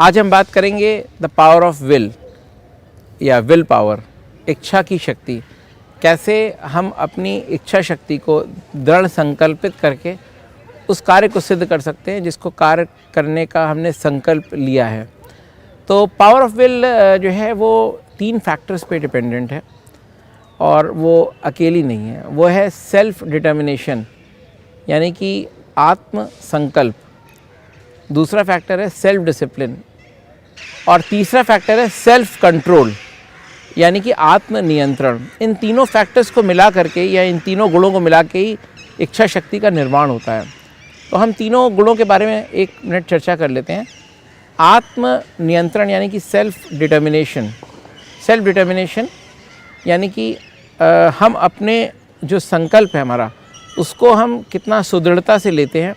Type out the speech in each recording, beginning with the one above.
आज हम बात करेंगे द पावर ऑफ विल या विल पावर, इच्छा की शक्ति। कैसे हम अपनी इच्छा शक्ति को दृढ़ संकल्पित करके उस कार्य को सिद्ध कर सकते हैं जिसको कार्य करने का हमने संकल्प लिया है। तो पावर ऑफ विल जो है वो 3 फैक्टर्स पे डिपेंडेंट है और वो अकेली नहीं है। वो है सेल्फ डिटर्मिनेशन यानी कि आत्म संकल्प, दूसरा फैक्टर है सेल्फ डिसिप्लिन और तीसरा फैक्टर है सेल्फ कंट्रोल यानी कि आत्म नियंत्रण। इन तीनों फैक्टर्स को मिला करके या इन तीनों गुणों को मिला के ही इच्छा शक्ति का निर्माण होता है। तो हम तीनों गुणों के बारे में 1 मिनट चर्चा कर लेते हैं। आत्म नियंत्रण यानी कि सेल्फ डिटर्मिनेशन। सेल्फ डिटर्मिनेशन यानी कि हम अपने जो संकल्प है हमारा उसको हम कितना सुदृढ़ता से लेते हैं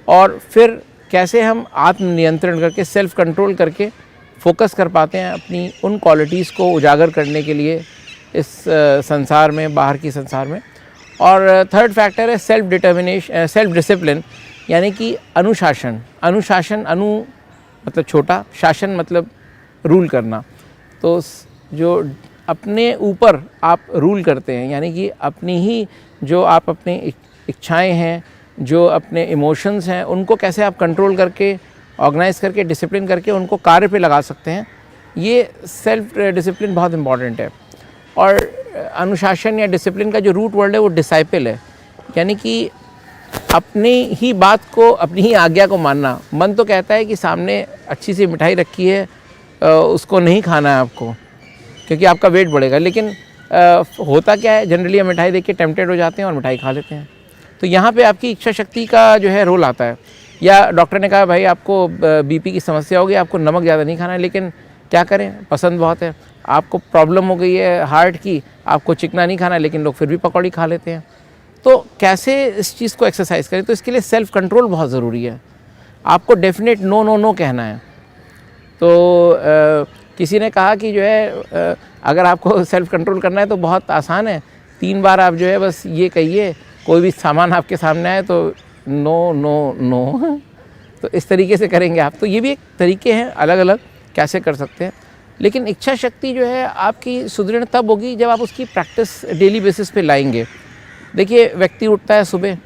और फिर कैसे हम आत्म नियंत्रण करके सेल्फ कंट्रोल करके फोकस कर पाते हैं अपनी उन क्वालिटीज़ को उजागर करने के लिए इस संसार में, बाहर की संसार में। और थर्ड फैक्टर है सेल्फ डिटर्मिनेशन, सेल्फ डिसिप्लिन यानी कि अनुशासन। अनुशासन, अनु मतलब छोटा, शासन मतलब रूल करना। तो जो अपने ऊपर आप रूल करते हैं यानी कि अपनी ही जो आप अपनी इच्छाएं हैं, जो अपने इमोशंस हैं, उनको कैसे आप कंट्रोल करके, ऑर्गेनाइज करके, डिसिप्लिन करके उनको कार्य पे लगा सकते हैं। ये सेल्फ डिसिप्लिन बहुत इम्पॉर्टेंट है। और अनुशासन या डिसिप्लिन का जो रूट वर्ड है वो डिसाइपल है यानी कि अपनी ही बात को, अपनी ही आज्ञा को मानना। मन तो कहता है कि सामने अच्छी सी मिठाई रखी है, उसको नहीं खाना है आपको क्योंकि आपका वेट बढ़ेगा, लेकिन होता क्या है, जनरली हम मिठाई देख के टेम्पटेड हो जाते हैं और मिठाई खा लेते हैं। तो यहाँ पे आपकी इच्छा शक्ति का जो है रोल आता है। या डॉक्टर ने कहा भाई आपको बीपी की समस्या होगी, आपको नमक ज़्यादा नहीं खाना है, लेकिन क्या करें, पसंद बहुत है। आपको प्रॉब्लम हो गई है हार्ट की, आपको चिकना नहीं खाना है, लेकिन लोग फिर भी पकौड़ी खा लेते हैं। तो कैसे इस चीज़ को एक्सरसाइज करें? तो इसके लिए सेल्फ कंट्रोल बहुत ज़रूरी है। आपको डेफिनेट नो नो नो कहना है। तो किसी ने कहा कि जो है अगर आपको सेल्फ कंट्रोल करना है तो बहुत आसान है, 3 बार आप जो है बस ये कहिए, कोई भी सामान आपके सामने आए तो नो नो नो। तो इस तरीके से करेंगे आप। तो ये भी एक तरीके हैं अलग अलग कैसे कर सकते हैं। लेकिन इच्छा शक्ति जो है आपकी सुदृढ़ तब होगी जब आप उसकी प्रैक्टिस डेली बेसिस पे लाएंगे। देखिए, व्यक्ति उठता है सुबह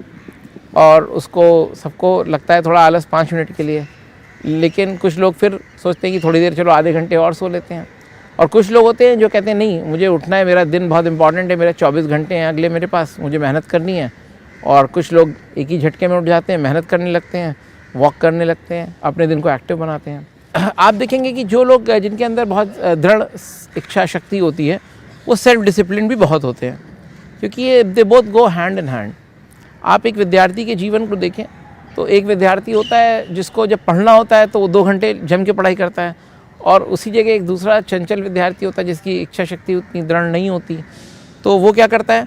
और उसको सबको लगता है थोड़ा आलस 5 मिनट के लिए, लेकिन कुछ लोग फिर सोचते हैं कि थोड़ी देर चलो आधे घंटे और सो लेते हैं। और कुछ लोग होते हैं जो कहते हैं नहीं, मुझे उठना है, मेरा दिन बहुत इंपॉर्टेंट है, मेरे 24 घंटे हैं अगले मेरे पास, मुझे मेहनत करनी है। और कुछ लोग एक ही झटके में उठ जाते हैं, मेहनत करने लगते हैं, वॉक करने लगते हैं, अपने दिन को एक्टिव बनाते हैं। आप देखेंगे कि जो लोग जिनके अंदर बहुत दृढ़ इच्छा शक्ति होती है वो सेल्फ डिसिप्लिन भी बहुत होते हैं, क्योंकि ये they both go hand in hand. आप एक विद्यार्थी के जीवन को देखें तो एक विद्यार्थी होता है जिसको जब पढ़ना होता है तो वो 2 घंटे जम के पढ़ाई करता है, और उसी जगह एक दूसरा चंचल विद्यार्थी होता है जिसकी इच्छा शक्ति उतनी दृढ़ नहीं होती। तो वो क्या करता है,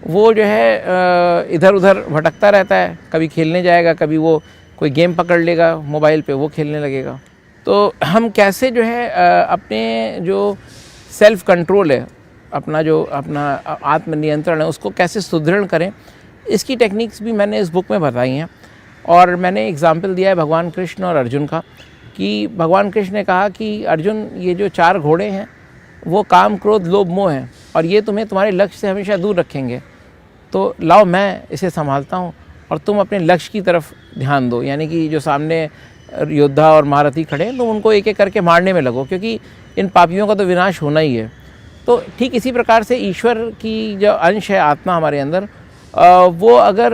वो जो है इधर उधर भटकता रहता है, कभी खेलने जाएगा, कभी वो कोई गेम पकड़ लेगा मोबाइल पे, वो खेलने लगेगा। तो हम कैसे जो है अपने जो सेल्फ कंट्रोल है, अपना आत्मनियंत्रण है, उसको कैसे सुदृढ़ करें, इसकी टेक्निक्स भी मैंने इस बुक में बताई हैं। और मैंने एग्जाम्पल दिया है भगवान कृष्ण और अर्जुन का, कि भगवान कृष्ण ने कहा कि अर्जुन, ये जो 4 घोड़े हैं वो काम, क्रोध, लोभ, मोह हैं और ये तुम्हें तुम्हारे लक्ष्य से हमेशा दूर रखेंगे। तो लाओ मैं इसे संभालता हूँ और तुम अपने लक्ष्य की तरफ ध्यान दो। यानी कि जो सामने योद्धा और महारथी खड़े हैं, तुम उनको एक एक करके मारने में लगो, क्योंकि इन पापियों का तो विनाश होना ही है। तो ठीक इसी प्रकार से ईश्वर की जो अंश है, आत्मा हमारे अंदर, वो अगर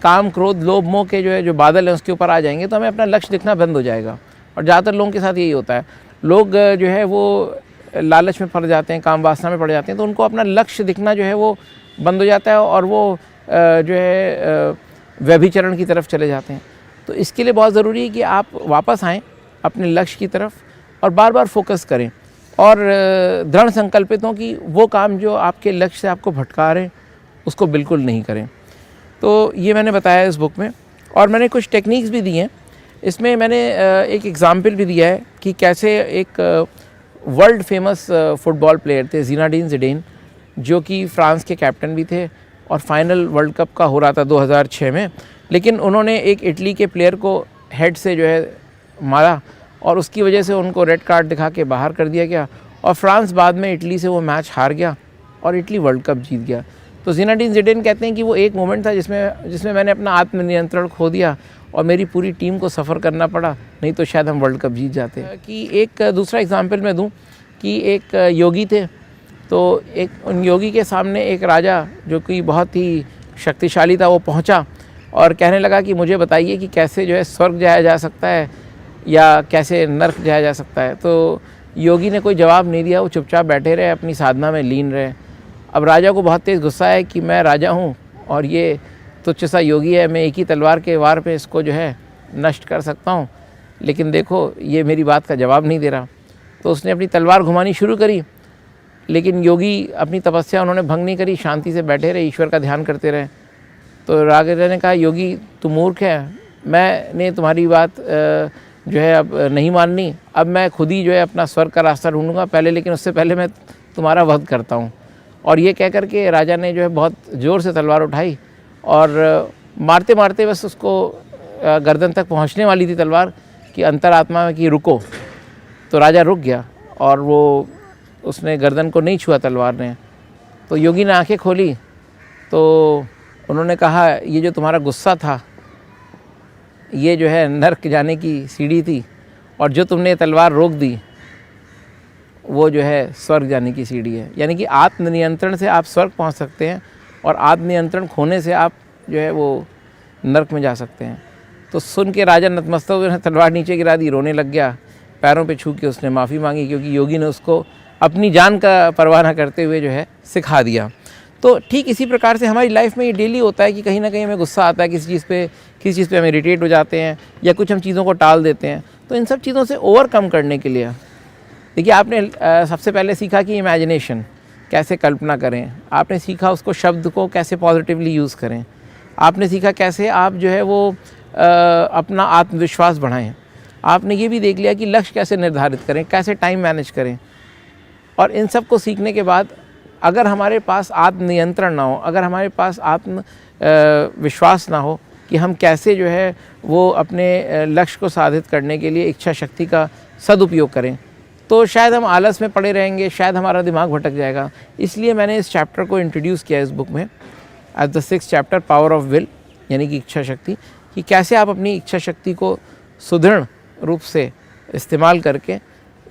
काम, क्रोध, लोभ, मोह के जो बादल हैं उसके ऊपर आ जाएंगे तो हमें अपना लक्ष्य दिखना बंद हो जाएगा। और ज़्यादातर लोगों के साथ यही होता है, लोग जो है वो लालच में पड़ जाते हैं, काम वासना में पड़ जाते हैं, तो उनको अपना लक्ष्य दिखना जो है वो बंद हो जाता है और वो जो है व्यभिचरण की तरफ चले जाते हैं। तो इसके लिए बहुत ज़रूरी है कि आप वापस आएँ अपने लक्ष्य की तरफ और बार बार फोकस करें और दृढ़ संकल्पित हों कि वो काम जो आपके लक्ष्य से आपको भटका रहे हैं उसको बिल्कुल नहीं करें। तो ये मैंने बताया इस बुक में, और मैंने कुछ टेक्निक्स भी दी हैं। इसमें मैंने एक एग्ज़ाम्पल भी दिया है कि कैसे एक वर्ल्ड फेमस फुटबॉल प्लेयर थे, ज़िनेडिन ज़िडेन, जो कि फ्रांस के कैप्टन भी थे और फाइनल वर्ल्ड कप का हो रहा था 2006 में, लेकिन उन्होंने एक इटली के प्लेयर को हेड से जो है मारा और उसकी वजह से उनको रेड कार्ड दिखा के बाहर कर दिया गया और फ्रांस बाद में इटली से वो मैच हार गया और इटली वर्ल्ड कप जीत गया। तो ज़िनेडिन ज़िडेन कहते हैं कि वो एक मोमेंट था जिसमें मैंने अपना आत्मनियंत्रण खो दिया और मेरी पूरी टीम को सफ़र करना पड़ा, नहीं तो शायद हम वर्ल्ड कप जीत जाते। कि एक दूसरा एग्जांपल मैं दूं कि एक योगी थे, तो एक उन योगी के सामने एक राजा जो कि बहुत ही शक्तिशाली था वो पहुंचा और कहने लगा कि मुझे बताइए कि कैसे जो है स्वर्ग जाया जा सकता है या कैसे नर्क जाया जा सकता है। तो योगी ने कोई जवाब नहीं दिया, वो चुपचाप बैठे रहे, अपनी साधना में लीन रहे। अब राजा को बहुत तेज़ गुस्सा है कि मैं राजा हूँ और ये तुच्छ सा योगी है, मैं एक ही तलवार के वार पे इसको जो है नष्ट कर सकता हूँ, लेकिन देखो ये मेरी बात का जवाब नहीं दे रहा। तो उसने अपनी तलवार घुमानी शुरू करी, लेकिन योगी अपनी तपस्या उन्होंने भंग नहीं करी, शांति से बैठे रहे, ईश्वर का ध्यान करते रहे। तो राजा ने कहा योगी तू मूर्ख है, मैंने तुम्हारी बात जो है अब नहीं माननी, अब मैं खुद ही जो है अपना स्वर्ग का रास्ता ढूंढूंगा पहले, लेकिन उससे पहले मैं तुम्हारा वध करता हूँ। और ये कह कर के राजा ने जो है बहुत ज़ोर से तलवार उठाई और मारते मारते बस उसको गर्दन तक पहुँचने वाली थी तलवार कि अंतरात्मा में कि रुको। तो राजा रुक गया और वो उसने गर्दन को नहीं छुआ तलवार ने। तो योगी ने आंखें खोली तो उन्होंने कहा ये जो तुम्हारा गुस्सा था ये जो है नर्क जाने की सीढ़ी थी और जो तुमने तलवार रोक दी वो जो है स्वर्ग जाने की सीढ़ी है। यानी कि आत्मनियंत्रण से आप स्वर्ग पहुंच सकते हैं और आत्मनियंत्रण खोने से आप जो है वो नर्क में जा सकते हैं। तो सुन के राजा नतमस्तक हुए, तलवार नीचे गिरा दी, रोने लग गया, पैरों पे छू के उसने माफ़ी मांगी क्योंकि योगी ने उसको अपनी जान का परवाह न करते हुए जो है सिखा दिया। तो ठीक इसी प्रकार से हमारी लाइफ में ये डेली होता है कि कहीं ना कहीं हमें गुस्सा आता है किसी चीज़ पे हम इरिटेट हो जाते हैं या कुछ हम चीज़ों को टाल देते हैं। तो इन सब चीज़ों से ओवरकम करने के लिए देखिए आपने सबसे पहले सीखा कि इमेजिनेशन कैसे कल्पना करें, आपने सीखा उसको शब्द को कैसे पॉजिटिवली यूज़ करें, आपने सीखा कैसे आप जो है वो अपना आत्मविश्वास बढ़ाएं, आपने ये भी देख लिया कि लक्ष्य कैसे निर्धारित करें, कैसे टाइम मैनेज करें। और इन सब को सीखने के बाद अगर हमारे पास आत्मनियंत्रण ना हो, अगर हमारे पास आत्म विश्वास ना हो कि हम कैसे जो है वो अपने लक्ष्य को साधित करने के लिए इच्छा शक्ति का सदुपयोग करें, तो शायद हम आलस में पड़े रहेंगे, शायद हमारा दिमाग भटक जाएगा। इसलिए मैंने इस चैप्टर को इंट्रोड्यूस किया इस बुक में as the 6th chapter, power of will, यानी कि इच्छा शक्ति, कि कैसे आप अपनी इच्छा शक्ति को सुदृढ़ रूप से इस्तेमाल करके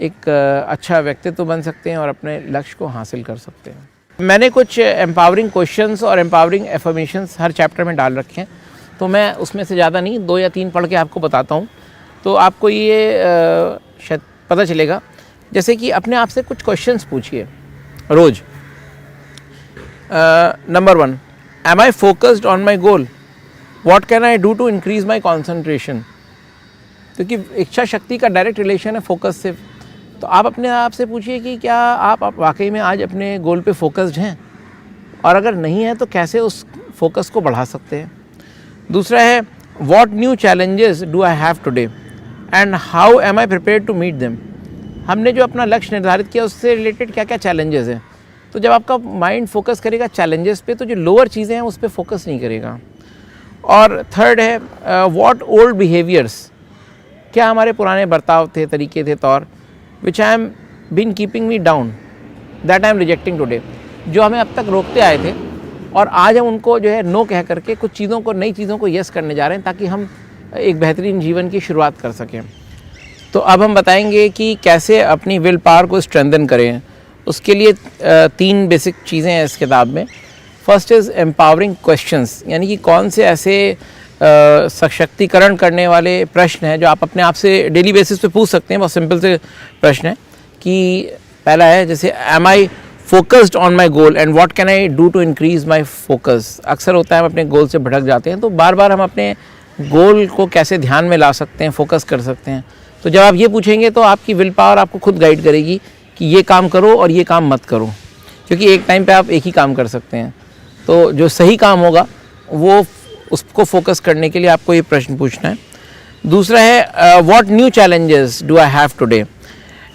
एक अच्छा व्यक्तित्व बन सकते हैं और अपने लक्ष्य को हासिल कर सकते हैं। मैंने कुछ एम्पावरिंग क्वेश्चंस और एम्पावरिंग एफर्मेशंस हर चैप्टर में डाल रखे हैं, तो मैं उसमें से ज़्यादा नहीं 2 या 3 पढ़ के आपको बताता हूँ, तो आपको ये शायद पता चलेगा। जैसे कि अपने आप से कुछ क्वेश्चंस पूछिए रोज़। Number 1, am I focused on my goal, what can I do to increase my concentration. क्योंकि इच्छा शक्ति का डायरेक्ट रिलेशन है फोकस से। तो आप अपने आप से पूछिए कि क्या आप वाकई में आज अपने गोल पे फोकस्ड हैं, और अगर नहीं है तो कैसे उस फोकस को बढ़ा सकते हैं। दूसरा है, what new challenges do I have today and how am I prepared to meet them. हमने जो अपना लक्ष्य निर्धारित किया उससे रिलेटेड क्या क्या चैलेंजेस हैं। तो जब आपका माइंड फोकस करेगा चैलेंजेस पे, तो जो लोअर चीज़ें हैं उस पर फोकस नहीं करेगा। और थर्ड है, व्हाट ओल्ड बिहेवियर्स, क्या हमारे पुराने बर्ताव थे, तरीके थे, तौर, which I am been keeping me down, that I am rejecting today, जो हमें अब तक रोकते आए थे और आज हम उनको जो है नो कह करके कुछ चीज़ों को, नई चीज़ों को यस करने जा रहे हैं ताकि हम एक बेहतरीन जीवन की शुरुआत कर सकें। तो अब हम बताएंगे कि कैसे अपनी विल पावर को स्ट्रेंथन करें। उसके लिए 3 बेसिक चीज़ें हैं इस किताब में। फर्स्ट इज़ एम्पावरिंग क्वेश्चंस, यानी कि कौन से ऐसे सशक्तिकरण करने वाले प्रश्न हैं जो आप अपने आप से डेली बेसिस पे पूछ सकते हैं। बहुत सिंपल से प्रश्न है कि पहला है जैसे, am I focused on my goal and what can I do to increase my focus. अक्सर होता है हम अपने गोल से भटक जाते हैं, तो बार बार हम अपने गोल को कैसे ध्यान में ला सकते हैं, फोकस कर सकते हैं। तो जब आप ये पूछेंगे तो आपकी विल पावर आपको खुद गाइड करेगी कि ये काम करो और ये काम मत करो, क्योंकि एक टाइम पे आप एक ही काम कर सकते हैं। तो जो सही काम होगा वो उसको फोकस करने के लिए आपको ये प्रश्न पूछना है। दूसरा है, what new challenges do I have today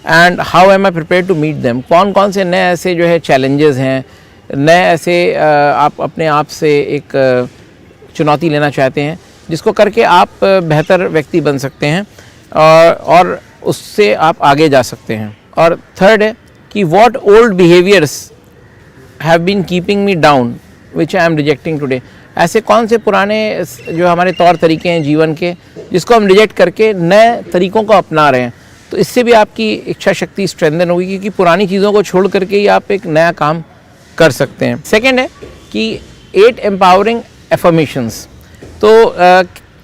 and how am I prepared to meet them. कौन कौन से नए ऐसे जो है चैलेंजेस हैं, नए ऐसे आप अपने आप से एक चुनौती लेना चाहते हैं जिसको करके आप बेहतर व्यक्ति बन सकते हैं, और उससे आप आगे जा सकते हैं। और थर्ड है कि what old behaviours have been keeping me down which I am rejecting today. ऐसे कौन से पुराने जो हमारे तौर तरीके हैं जीवन के, जिसको हम रिजेक्ट करके नए तरीक़ों को अपना रहे हैं, तो इससे भी आपकी इच्छा शक्ति स्ट्रेंथन होगी, क्योंकि पुरानी चीज़ों को छोड़ करके ही आप एक नया काम कर सकते हैं। सेकेंड है कि 8 एम्पावरिंग एफर्मेशंस। तो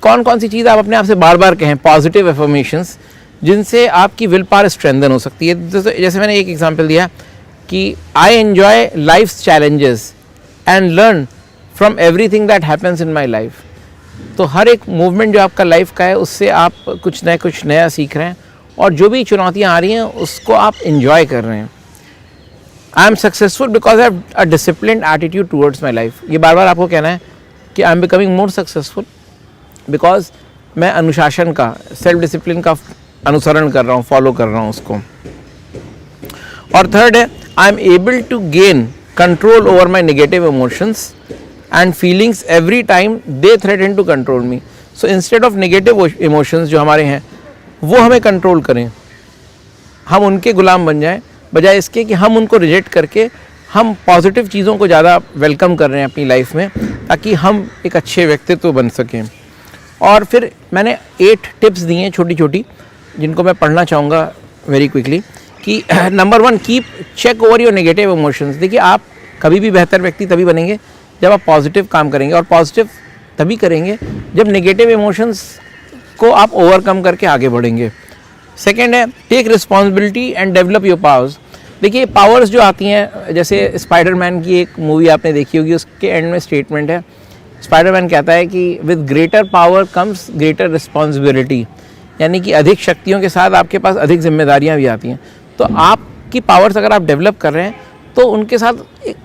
कौन कौन सी चीज़ आप अपने आप से बार बार कहें, पॉजिटिव एफर्मेशंस, जिनसे आपकी विल पावर स्ट्रेंथन हो सकती है। जैसे मैंने एक एग्जांपल दिया कि I enjoy life's challenges and learn from everything that happens in my life. तो हर एक मूवमेंट जो आपका लाइफ का है, उससे आप कुछ नया सीख रहे हैं, और जो भी चुनौतियाँ आ रही हैं उसको आप इन्जॉय कर रहे हैं। I am successful because I have a disciplined attitude towards my life. ये बार बार आपको कहना है कि I am becoming more successful because मैं अनुशासन का, सेल्फ डिसिप्लिन का अनुसरण कर रहा हूँ, फॉलो कर रहा हूँ उसको। और थर्ड है I am able to gain control over my negative emotions and feelings every time they threaten to control me. So instead of negative emotions जो हमारे हैं वो हमें कंट्रोल करें, हम उनके गुलाम बन जाएं, बजाय इसके कि हम उनको रिजेक्ट करके हम पॉजिटिव चीज़ों को ज़्यादा वेलकम कर रहे हैं अपनी लाइफ में, ताकि हम एक अच्छे व्यक्तित्व बन सकें। और फिर मैंने 8 टिप्स दी हैं छोटी छोटी, जिनको मैं पढ़ना चाहूँगा वेरी क्विकली। कि number 1, keep check over your negative emotions. देखिए, आप कभी भी बेहतर व्यक्ति तभी बनेंगे जब आप पॉजिटिव काम करेंगे, और पॉजिटिव तभी करेंगे जब नेगेटिव इमोशंस को आप ओवरकम करके आगे बढ़ेंगे। सेकेंड है take responsibility and develop your powers. देखिए, पावर्स जो आती हैं, जैसे स्पाइडरमैन की एक मूवी आपने देखी होगी, उसके एंड में स्टेटमेंट है, स्पाइडरमैन कहता है कि with greater power comes greater responsibility, यानी कि अधिक शक्तियों के साथ आपके पास अधिक जिम्मेदारियां भी आती हैं। तो आपकी पावर्स अगर आप डेवलप कर रहे हैं तो उनके साथ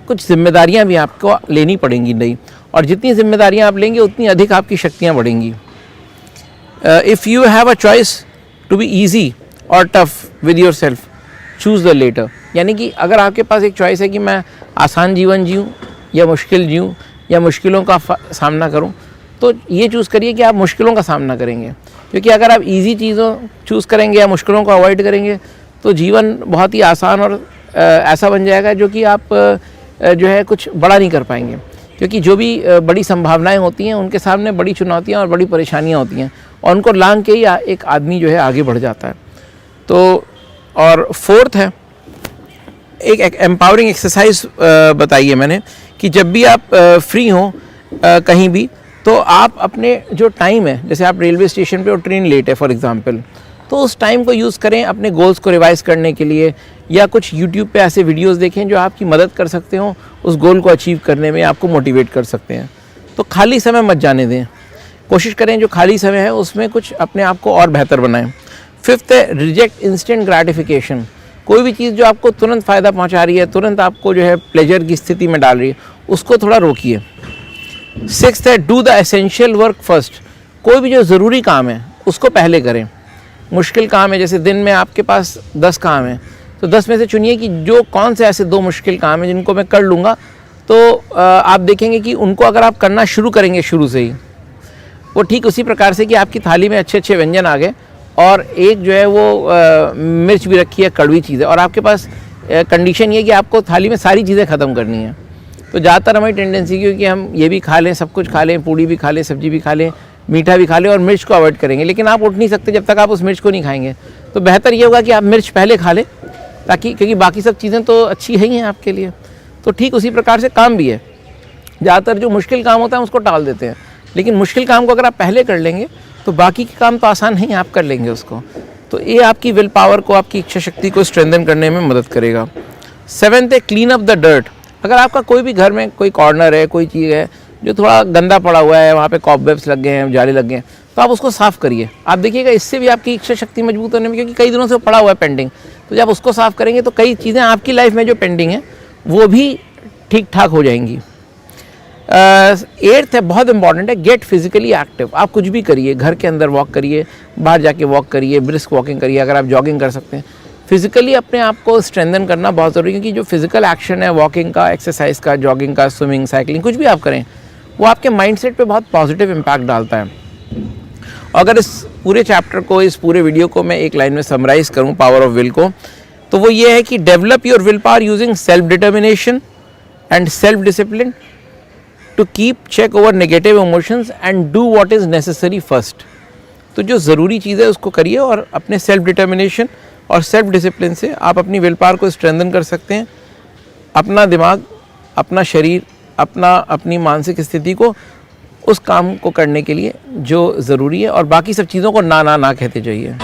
कुछ जिम्मेदारियां भी आपको लेनी पड़ेंगी नई, और जितनी जिम्मेदारियां आप लेंगे उतनी अधिक आपकी शक्तियां बढ़ेंगी। If you have a choice to be easy और tough with your self, choose the latter. यानी कि अगर आपके पास एक चॉइस है कि मैं आसान जीवन जीऊँ या मुश्किल जीऊँ या मुश्किलों का सामना करूं, तो ये चूज़ करिए कि आप मुश्किलों का सामना करेंगे। क्योंकि अगर आप इजी चीज़ों चूज़ करेंगे या मुश्किलों को अवॉइड करेंगे तो जीवन बहुत ही आसान और ऐसा बन जाएगा जो कि आप जो है कुछ बड़ा नहीं कर पाएंगे। क्योंकि जो भी बड़ी संभावनाएं होती हैं उनके सामने बड़ी चुनौतियां और बड़ी परेशानियां होती हैं, और उनको लांघ के ही एक आदमी जो है आगे बढ़ जाता है। तो और फोर्थ है एक एम्पावरिंग एक्सरसाइज बताइए मैंने, कि जब भी आप फ्री हों कहीं भी, तो आप अपने जो टाइम है, जैसे आप रेलवे स्टेशन पे और ट्रेन लेट है फॉर एग्जांपल, तो उस टाइम को यूज़ करें अपने गोल्स को रिवाइज करने के लिए, या कुछ यूट्यूब पे ऐसे वीडियोस देखें जो आपकी मदद कर सकते हो उस गोल को अचीव करने में, आपको मोटिवेट कर सकते हैं। तो खाली समय मत जाने दें, कोशिश करें जो खाली समय है उसमें कुछ अपने आप को और बेहतर बनाएं। फिफ्थ है रिजेक्ट इंस्टेंट ग्रेटिफिकेशन। कोई भी चीज़ जो आपको तुरंत फ़ायदा पहुंचा रही है, तुरंत आपको जो है प्लेजर की स्थिति में डाल रही है, उसको थोड़ा रोकिए। सिक्स्थ है do the essential work first. कोई भी जो ज़रूरी काम है उसको पहले करें। मुश्किल काम है, जैसे दिन में आपके पास 10 काम हैं, तो 10 में से चुनिए कि जो कौन से ऐसे 2 मुश्किल काम हैं जिनको मैं कर लूँगा। तो आप देखेंगे कि उनको अगर आप करना शुरू करेंगे शुरू से ही, वो ठीक उसी प्रकार से कि आपकी थाली में अच्छे अच्छे व्यंजन आ गए, और एक जो है वो मिर्च भी रखी है, कड़वी चीज़ है, और आपके पास कंडीशन ये कि आपको थाली में सारी चीज़ें ख़त्म करनी है। तो ज़्यादातर हमारी टेंडेंसी क्योंकि हम ये भी खा लें, सब कुछ खा लें, पूड़ी भी खा लें, सब्जी भी खा लें, मीठा भी खा लें, और मिर्च को अवॉइड करेंगे। लेकिन आप उठ नहीं सकते जब तक आप उस मिर्च को नहीं खाएंगे। तो बेहतर ये होगा कि आप मिर्च पहले खा लें, ताकि क्योंकि बाकी सब चीज़ें तो अच्छी ही हैं आपके लिए। तो ठीक उसी प्रकार से काम भी है, ज़्यादातर जो मुश्किल काम होता है उसको टाल देते हैं, लेकिन मुश्किल काम को अगर आप पहले कर लेंगे तो बाकी के काम तो आसान नहीं, आप कर लेंगे उसको। तो ये आपकी विल पावर को, आपकी इच्छा शक्ति को स्ट्रेंथन करने में मदद करेगा। 7th है क्लीन अप द डर्ट। अगर आपका कोई भी घर में कोई कॉर्नर है, कोई चीज़ है जो थोड़ा गंदा पड़ा हुआ है, वहाँ पे कॉबवेब्स लग गए हैं, जाले लग गए हैं, तो आप उसको साफ़ करिए। आप देखिएगा इससे भी आपकी इच्छा शक्ति मजबूत होने में, क्योंकि कई दिनों से वो पड़ा हुआ है पेंडिंग, तो जब उसको साफ़ करेंगे तो कई चीज़ें आपकी लाइफ में जो पेंडिंग है वो भी ठीक ठाक हो जाएंगी। 8th है बहुत इंपॉर्टेंट है गेट फिजिकली एक्टिव। आप कुछ भी करिए, घर के अंदर वॉक करिए, बाहर जाके वॉक करिए, ब्रिस्क वॉकिंग करिए, अगर आप जॉगिंग कर सकते हैं। फिजिकली अपने आप को स्ट्रेंथन करना बहुत ज़रूरी है, क्योंकि जो फिजिकल एक्शन है, वॉकिंग का, एक्सरसाइज का, जॉगिंग का, स्विमिंग, साइकिलिंग, कुछ भी आप करें, वो आपके माइंडसेट पे बहुत पॉजिटिव इम्पैक्ट डालता है। अगर इस पूरे चैप्टर को, इस पूरे वीडियो को मैं एक लाइन में समराइज़ करूं पावर ऑफ विल को, तो वो ये है कि develop your will power using self determination and self discipline to keep check over negative emotions and do what is necessary first. तो जो ज़रूरी चीज़ है उसको करिए और अपने सेल्फ डिटर्मिनेशन और सेल्फ डिसिप्लिन से आप अपनी विल पावर को स्ट्रेंथन कर सकते हैं। अपना दिमाग, अपना शरीर, अपनी मानसिक स्थिति को उस काम को करने के लिए जो ज़रूरी है, और बाकी सब चीज़ों को ना कहते जाइए।